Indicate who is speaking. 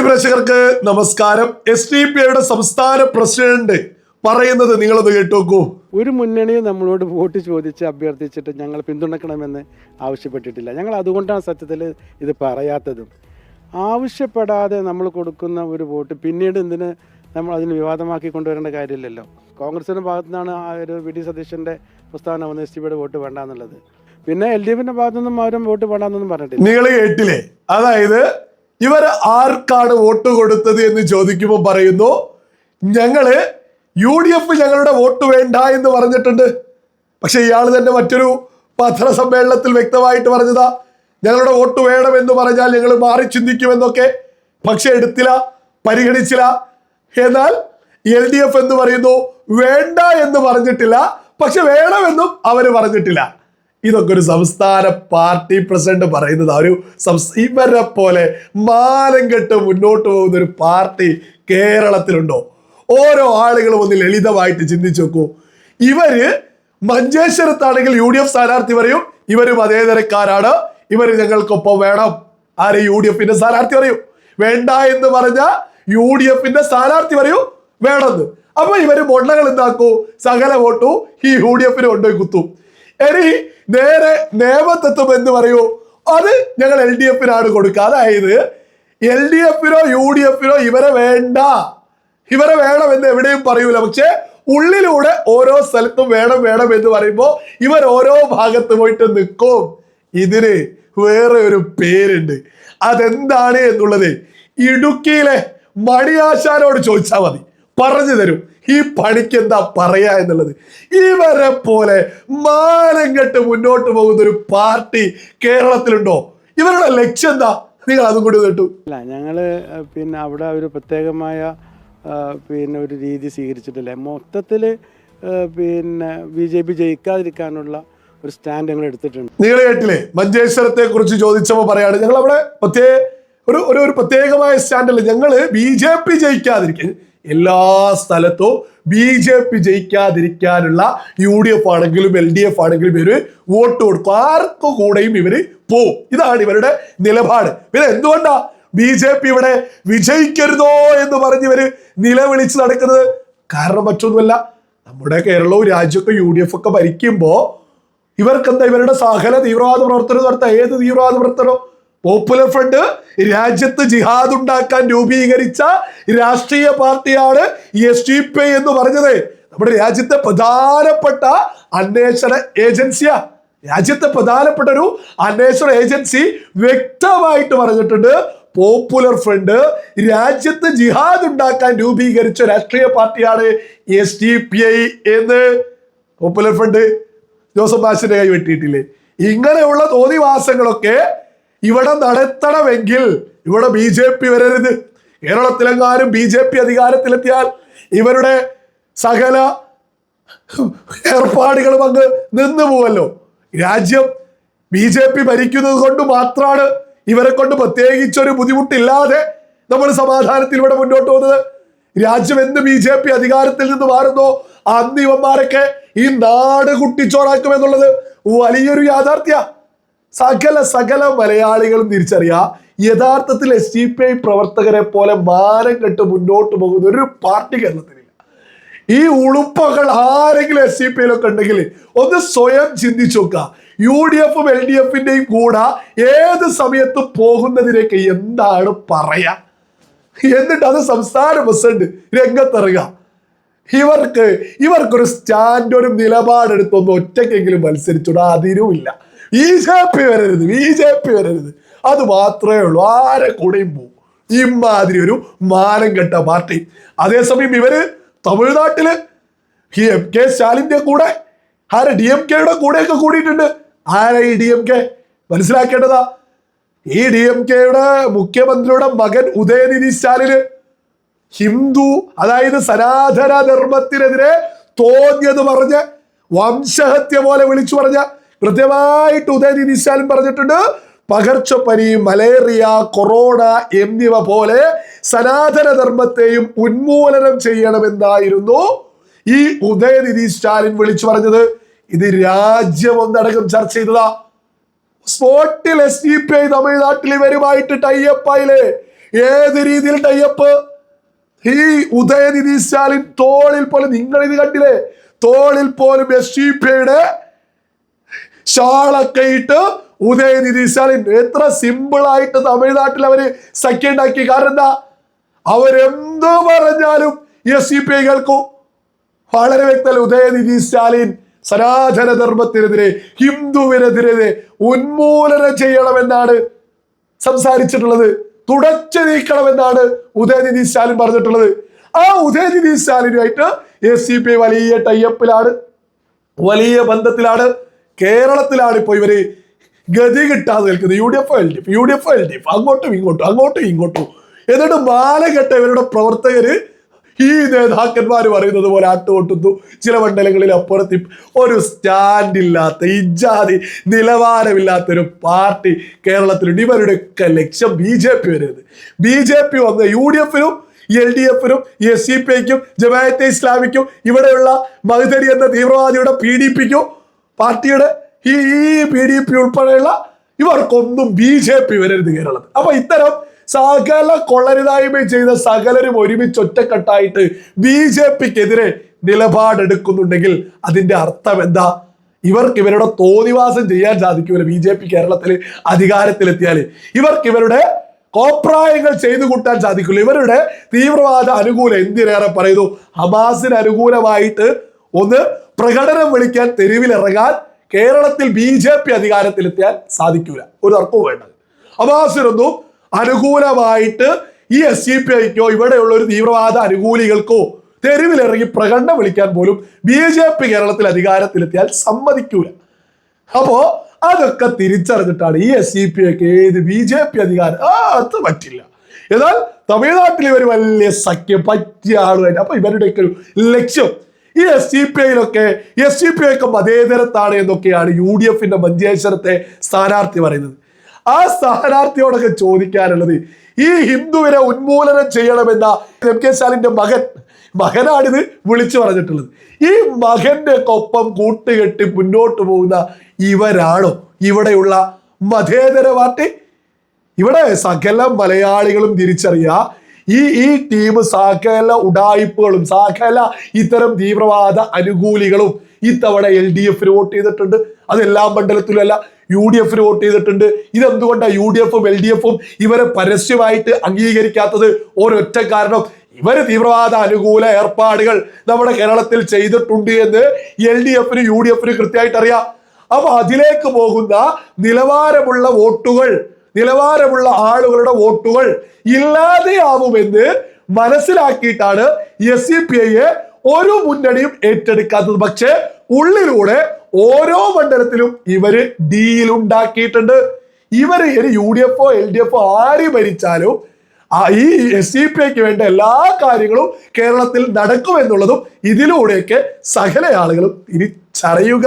Speaker 1: പ്രേക്ഷകർക്ക് നമസ്കാരം. SDPIയുടെ സംസ്ഥാന പ്രസിഡന്റ് പറയുന്നത് നിങ്ങളൊന്ന് കേട്ടോക്കൂ.
Speaker 2: ഒരു മുന്നണിയും നമ്മളോട് വോട്ട് ചോദിച്ച് അഭ്യർത്ഥിച്ചിട്ട് ഞങ്ങൾ പിന്തുണക്കണമെന്ന് ആവശ്യപ്പെട്ടിട്ടില്ല. ഞങ്ങൾ അതുകൊണ്ടാണ് സത്യത്തിൽ ഇത് പറയാത്തതും. ആവശ്യപ്പെടാതെ നമ്മൾ കൊടുക്കുന്ന ഒരു വോട്ട് പിന്നീട് എന്തിന് നമ്മൾ അതിന് വിവാദമാക്കി കൊണ്ടുവരേണ്ട കാര്യമില്ലല്ലോ. കോൺഗ്രസിൻ്റെ ഭാഗത്തു നിന്നാണ് ആ ഒരു VD സതീശൻ്റെ പ്രസ്താവന വന്ന് SDPIയുടെ വോട്ട് വേണ്ട എന്നുള്ളത്. പിന്നെ LDFിൻ്റെ ഭാഗത്തു നിന്നും ആരും വോട്ട് വേണ്ടെന്നൊന്നും പറഞ്ഞിട്ടില്ല.
Speaker 1: നിങ്ങൾ കേട്ടില്ലേ? അതായത് ഇവർ ആർക്കാണ് വോട്ട് കൊടുത്തത് എന്ന് ചോദിക്കുമ്പോൾ പറയുന്നു ഞങ്ങള് UDF ഞങ്ങളുടെ വോട്ട് വേണ്ട എന്ന് പറഞ്ഞിട്ടുണ്ട്. പക്ഷെ ഇയാൾ തന്നെ മറ്റൊരു പത്രസമ്മേളനത്തിൽ വ്യക്തമായിട്ട് പറഞ്ഞതാ ഞങ്ങളുടെ വോട്ട് വേണമെന്ന് പറഞ്ഞാൽ ഞങ്ങൾ മാറി ചിന്തിക്കുമെന്നൊക്കെ. പക്ഷെ എടുത്തില്ല, പരിഗണിച്ചില്ല. എന്നാൽ LDF എന്ന് പറയുന്നു വേണ്ട എന്ന് പറഞ്ഞിട്ടില്ല, പക്ഷെ വേണമെന്നും അവര് പറഞ്ഞിട്ടില്ല. ഇതൊക്കെ ഒരു സംസ്ഥാന പാർട്ടി പ്രസിഡന്റ് പറയുന്നത്. ഒരു ഇവരെ പോലെ മാനം കെട്ട് മുന്നോട്ട് പോകുന്ന ഒരു പാർട്ടി കേരളത്തിലുണ്ടോ? ഓരോ ആളുകളും ഒന്ന് ലളിതമായിട്ട് ചിന്തിച്ചു നോക്കൂ. ഇവര് മഞ്ചേശ്വരത്താണെങ്കിൽ UDF സ്ഥാനാർത്ഥി പറയും ഇവര് മതേതരക്കാരാണ്, ഇവര് ഞങ്ങൾക്കൊപ്പം വേണം. ആരെ? UDFന്റെ സ്ഥാനാർത്ഥി പറയും. വേണ്ട എന്ന് പറഞ്ഞ UDFന്റെ സ്ഥാനാർത്ഥി പറയൂ വേണമെന്ന്. അപ്പൊ ഇവര് മൊണ്ണകൾ എന്താക്കൂ? സകല വോട്ടു ഈ UDFന് കൊണ്ടുപോയി കുത്തും. ഇനി നേരെ നേമത്തെത്തും എന്ന് പറയൂ, അത് ഞങ്ങൾ LDFനാണ് കൊടുക്കുക. അതായത് LDFനോ UDFനോ ഇവരെ വേണ്ട, ഇവരെ വേണം എന്ന് എവിടെയും പറയൂല. പക്ഷെ ഉള്ളിലൂടെ ഓരോ സ്ഥലത്തും വേണം വേണം എന്ന് പറയുമ്പോൾ ഇവർ ഓരോ ഭാഗത്ത് പോയിട്ട് നിൽക്കും. ഇതിന് വേറെ ഒരു പേരുണ്ട്. അതെന്താണ് എന്നുള്ളത് ഇടുക്കിയിലെ മണിയാശാനോട് ചോദിച്ചാൽ മതി, പറഞ്ഞു തരും ഈ പണിക്ക് എന്താ പറയാ എന്നുള്ളത്. ഇവരെ പോലെ മാനം കെട്ട് മുന്നോട്ട് പോകുന്ന ഒരു പാർട്ടി കേരളത്തിലുണ്ടോ? ഇവരുടെ ലക്ഷ്യം എന്താ? നിങ്ങൾ അതും കൂടി കേട്ടു.
Speaker 2: അല്ല, ഞങ്ങള് പിന്നെ അവിടെ ഒരു പ്രത്യേകമായ പിന്നെ ഒരു രീതി സ്വീകരിച്ചിട്ടില്ല. മൊത്തത്തിൽ പിന്നെ BJP ജയിക്കാതിരിക്കാനുള്ള ഒരു സ്റ്റാൻഡ് ഞങ്ങൾ എടുത്തിട്ടുണ്ട്.
Speaker 1: നിങ്ങൾ കേട്ടില്ലേ? മഞ്ചേശ്വരത്തെ കുറിച്ച് ചോദിച്ചപ്പോൾ പറയാണ് ഞങ്ങൾ അവിടെ ഒരു പ്രത്യേകമായ സ്റ്റാൻഡല്ല. ഞങ്ങള് BJP ജയിക്കാതിരിക്കാൻ എല്ലാ സ്ഥലത്തും BJP ജയിക്കാതിരിക്കാനുള്ള UDF ആണെങ്കിലും LDF ആണെങ്കിലും ഇവര് വോട്ട് കൊടുക്കും. ആർക്കു കൂടെയും ഇവര് പോവും. ഇതാണ് ഇവരുടെ നിലപാട്. പിന്നെ എന്തുകൊണ്ടാ BJP ഇവിടെ വിജയിക്കരുതോ എന്ന് പറഞ്ഞ് ഇവര് നിലവിളിച്ച് നടക്കുന്നത്? കാരണം മറ്റൊന്നുമല്ല, നമ്മുടെ കേരളവും രാജ്യമൊക്കെ UDF ഒക്കെ ഭരിക്കുമ്പോ ഇവർക്കെന്താ ഇവരുടെ സകല തീവ്രവാദ പ്രവർത്തനം നടത്താം. ഏത് തീവ്രവാദ പ്രവർത്തനം? പോപ്പുലർ ഫ്രണ്ട് രാജ്യത്ത് ജിഹാദ് ഉണ്ടാക്കാൻ രൂപീകരിച്ച രാഷ്ട്രീയ പാർട്ടിയാണ് SDPI എന്ന് പറഞ്ഞത്. നമ്മുടെ രാജ്യത്തെ പ്രധാനപ്പെട്ട അന്വേഷണ ഏജൻസിയാ. രാജ്യത്തെ പ്രധാനപ്പെട്ട ഒരു അന്വേഷണ ഏജൻസി വ്യക്തമായിട്ട് പറഞ്ഞിട്ടുണ്ട് പോപ്പുലർ ഫ്രണ്ട് രാജ്യത്ത് ജിഹാദ് ഉണ്ടാക്കാൻ രൂപീകരിച്ച രാഷ്ട്രീയ പാർട്ടിയാണ് SDPI എന്ന്. പോപ്പുലർ ഫ്രണ്ട് ജോസഫ് മാഷിന്റെ കൈ വെട്ടിയിട്ടില്ലേ? ഇങ്ങനെയുള്ള തോന്നിവാസങ്ങളൊക്കെ ഇവിടെ നടത്തണമെങ്കിൽ ഇവിടെ BJP വരരുത്. കേരളത്തിലെങ്ങാനും BJP അധികാരത്തിലെത്തിയാൽ ഇവരുടെ സകല ഏർപ്പാടുകളും അങ്ങ് നിന്നു പോവല്ലോ. രാജ്യം BJP ഭരിക്കുന്നത് കൊണ്ട് മാത്രമാണ് ഇവരെ കൊണ്ട് പ്രത്യേകിച്ചൊരു ബുദ്ധിമുട്ടില്ലാതെ നമ്മൾ സമാധാനത്തിൽ ഇവിടെ മുന്നോട്ട് പോകുന്നത്. രാജ്യം എന്ത് BJP അധികാരത്തിൽ നിന്ന് മാറുന്നോ അന്ന് ഇവന്മാരൊക്കെ ഈ നാട് കുട്ടിച്ചോറാക്കുമെന്നുള്ളത് വലിയൊരു യാഥാർത്ഥ്യ. സകല മലയാളികളും തിരിച്ചറിയാ യഥാർത്ഥത്തിൽ SDPI പ്രവർത്തകരെ പോലെ മാനം കെട്ട് മുന്നോട്ട് പോകുന്ന ഒരു പാർട്ടി കേരളത്തിലില്ല. ഈ ഉളുപ്പകൾ ആരെങ്കിലും SDPIയിലൊക്കെ ഉണ്ടെങ്കിൽ ഒന്ന് സ്വയം ചിന്തിച്ചു നോക്കുക. UDFും LDFന്റെയും കൂടെ ഏത് സമയത്തും പോകുന്നതിനൊക്കെ എന്താണ് പറയാ? എന്നിട്ട് അത് സംസ്ഥാന പ്രസിഡന്റ് രംഗത്തിറങ്ങുക. ഇവർക്കൊരു സ്റ്റാൻഡൊരു നിലപാടെടുത്തൊന്ന് ഒറ്റയ്ക്കെങ്കിലും മത്സരിച്ചൂടാ? അതിനുമില്ല. BJP വരരുത്, അത് മാത്രമേ ഉള്ളൂ. ആരെ കൂടെയും പോകും. ഇമാതിരി ഒരു മാനം കെട്ട പാർട്ടി. അതേസമയം ഇവര് തമിഴ്നാട്ടില് MK സ്റ്റാലിന്റെ കൂടെ DMKയുടെ കൂടെയൊക്കെ കൂടിയിട്ടുണ്ട്. ആരാ ഈ DMK? മനസ്സിലാക്കേണ്ടതാ. ഈ DMKയുടെ മുഖ്യമന്ത്രിയുടെ മകൻ ഉദയനിധി സ്റ്റാലിന് ഹിന്ദു, അതായത് സനാതന ധർമ്മത്തിനെതിരെ തോന്നിയത് പറഞ്ഞ് വംശഹത്യ പോലെ വിളിച്ചു പറഞ്ഞ കൃത്യമായിട്ട് ഉദയനിധി സ്റ്റാലിൻ പറഞ്ഞിട്ടുണ്ട്. പകർച്ചപ്പനി, മലേറിയ, കൊറോണ എന്നിവ പോലെ സനാതന ധർമ്മത്തെയും ഉന്മൂലനം ചെയ്യണമെന്നായിരുന്നു ഈ ഉദയനിധി സ്റ്റാലിൻ വിളിച്ചു പറഞ്ഞത്. ഇത് രാജ്യം ഒന്നടങ്കം ചർച്ച ചെയ്തതാ. സ്പോട്ടിൽ SDPI തമിഴ്നാട്ടിൽ ഇവരുമായിട്ട് ടൈഅപ്പായില്ലേ? ഏത് രീതിയിൽ ടൈപ്പ്? ഈ ഉദയനിധി സ്റ്റാലിൻ തോളിൽ പോലും, നിങ്ങൾ ഇത് കണ്ടില്ലേ, തോളിൽ പോലും SDPയുടെ ഷാളൊക്കെ ഇട്ട് ഉദയനിധി സ്റ്റാലിൻ എത്ര സിമ്പിൾ ആയിട്ട് തമിഴ്നാട്ടിൽ അവര് സഖ്യം ഉണ്ടാക്കി. കാരണം എന്താ, അവരെന്ത് പറഞ്ഞാലും SDPI കേൾക്കും. വളരെ വ്യക്തമല്ല. ഉദയനിധി സ്റ്റാലിൻ സനാതന ധർമ്മത്തിനെതിരെ, ഹിന്ദുവിനെതിരെ ഉന്മൂലനം ചെയ്യണമെന്നാണ് സംസാരിച്ചിട്ടുള്ളത്. തുടച്ചു നീക്കണമെന്നാണ് ഉദയനിധി സ്റ്റാലിൻ പറഞ്ഞിട്ടുള്ളത്. ആ ഉദയനിധി സ്റ്റാലിനുമായിട്ട് SDPI വലിയ ടൈപ്പിലാണ്, വലിയ ബന്ധത്തിലാണ്. കേരളത്തിലാണ് ഇപ്പൊ ഇവര് ഗതി കിട്ടാതെ നിൽക്കുന്നത്. UDF LDF അങ്ങോട്ടും ഇങ്ങോട്ടും. എന്നിട്ട് മാലകെട്ട ഇവരുടെ പ്രവർത്തകര് ഈ നേതാക്കന്മാർ പറയുന്നത് പോലെ ആട്ടുകൊട്ടുന്നു. ചില മണ്ഡലങ്ങളിൽ അപ്പുറത്ത് ഒരു സ്റ്റാൻഡ് ഇല്ലാത്ത, ഇജാതി നിലവാരമില്ലാത്ത ഒരു പാർട്ടി കേരളത്തിലുണ്ട്. ഇവരുടെയൊക്കെ ലക്ഷ്യം BJP വരുന്നത്. BJP വന്ന് UDFനും LDFനും SDPIക്കും ജമാഅത്തെ ഇസ്ലാമിക്കും ഇവിടെയുള്ള മഹ്ദരി എന്ന തീവ്രവാദിയുടെ PDPക്കും പാർട്ടിയുടെ ഈ PDP ഉൾപ്പെടെയുള്ള ഇവർക്കൊന്നും BJP വരരുത് കേരളത്തിൽ. അപ്പൊ ഇത്തരം സകല കൊള്ളരുതായ്മ ചെയ്ത സകലരും ഒരുമിച്ച് ഒറ്റക്കെട്ടായിട്ട് BJPക്കെതിരെ നിലപാടെടുക്കുന്നുണ്ടെങ്കിൽ അതിന്റെ അർത്ഥം എന്താ? ഇവർക്ക് ഇവരുടെ തോന്നിവാസം ചെയ്യാൻ സാധിക്കൂല. BJP കേരളത്തിൽ അധികാരത്തിലെത്തിയാൽ ഇവർക്ക് ഇവരുടെ കോപ്രായങ്ങൾ ചെയ്തു കൂട്ടാൻ സാധിക്കില്ല. ഇവരുടെ തീവ്രവാദ അനുകൂലം, എന്തിനേറെ പറയുന്നു, ഹമാസിന് അനുകൂലമായിട്ട് ഒന്ന് പ്രകടനം വിളിക്കാൻ, തെരുവിലിറങ്ങാൻ കേരളത്തിൽ BJP അധികാരത്തിലെത്തിയാൽ സാധിക്കൂല. ഒരു തർക്കവും വേണ്ടത്. ഹമാസിനൊന്നും അനുകൂലമായിട്ട് ഈ SDPIക്കോ ഇവിടെയുള്ള ഒരു തീവ്രവാദ അനുകൂലികൾക്കോ തെരുവിലിറങ്ങി പ്രകടനം വിളിക്കാൻ പോലും BJP കേരളത്തിൽ അധികാരത്തിലെത്തിയാൽ സമ്മതിക്കൂല. അപ്പോ അതൊക്കെ തിരിച്ചറിഞ്ഞിട്ടാണ് ഈ SDPIക്ക് ഏത് BJP അധികാരം അത് പറ്റില്ല. എന്നാൽ തമിഴ്നാട്ടിൽ ഇവർ വലിയ സഖ്യം പറ്റിയ ആളുമായിട്ട്. അപ്പൊ ഇവരുടെയൊക്കെ ഒരു ലക്ഷ്യം ഈ SDPIയൊക്കെ മതേതരത്താണ് എന്നൊക്കെയാണ് UDFന്റെ മഞ്ചേശ്വരത്തെ സ്ഥാനാർത്ഥി പറയുന്നത്. ആ സ്ഥാനാർത്ഥിയോടൊക്കെ ചോദിക്കാനുള്ളത്, ഈ ഹിന്ദുവിനെ ഉന്മൂലനം ചെയ്യണമെന്ന MK സ്റ്റാലിന്റെ മകനാണിത് വിളിച്ചു പറഞ്ഞിട്ടുള്ളത്. ഈ മകന്റെ ഒപ്പം കൂട്ടുകെട്ടി മുന്നോട്ട് പോകുന്ന ഇവരാണോ ഇവിടെയുള്ള മതേതര പാർട്ടി? ഇവിടെ സകല മലയാളികളും തിരിച്ചറിയുക, ഈ ടീം സകല ഉഡായിപ്പുകളും സകല ഇത്തരം തീവ്രവാദ അനുകൂലികളും ഇത്തവണ LDFന് വോട്ട് ചെയ്തിട്ടുണ്ട്. അതെല്ലാ മണ്ഡലത്തിലും അല്ല, UDFന് വോട്ട് ചെയ്തിട്ടുണ്ട്. ഇതെന്തുകൊണ്ടാണ് UDFും LDFും ഇവരെ പരസ്യമായിട്ട് അംഗീകരിക്കാത്തത്? ഒരൊറ്റ കാരണം, ഇവര് തീവ്രവാദ അനുകൂല ഏർപ്പാടുകൾ നമ്മുടെ കേരളത്തിൽ ചെയ്തിട്ടുണ്ട് എന്ന് LDFന് UDFന് കൃത്യമായിട്ട് അറിയാം. അപ്പൊ അതിലേക്ക് പോകുന്ന നിലവാരമുള്ള വോട്ടുകൾ, നിലവാരമുള്ള ആളുകളുടെ വോട്ടുകൾ ഇല്ലാതെയാവുമെന്ന് മനസ്സിലാക്കിയിട്ടാണ് SDPIയെ ഒരു മുന്നണിയും ഏറ്റെടുക്കാത്തത്. പക്ഷെ ഉള്ളിലൂടെ ഓരോ മണ്ഡലത്തിലും ഇവര് ഡീൽ ഉണ്ടാക്കിയിട്ടുണ്ട്. ഇവര് UDFോ LDFോ ആര് ഭരിച്ചാലും ഈ SDPIക്ക് വേണ്ട എല്ലാ കാര്യങ്ങളും കേരളത്തിൽ നടക്കുമെന്നുള്ളതും ഇതിലൂടെയൊക്കെ സകല ആളുകളും തിരിച്ചറിയുക.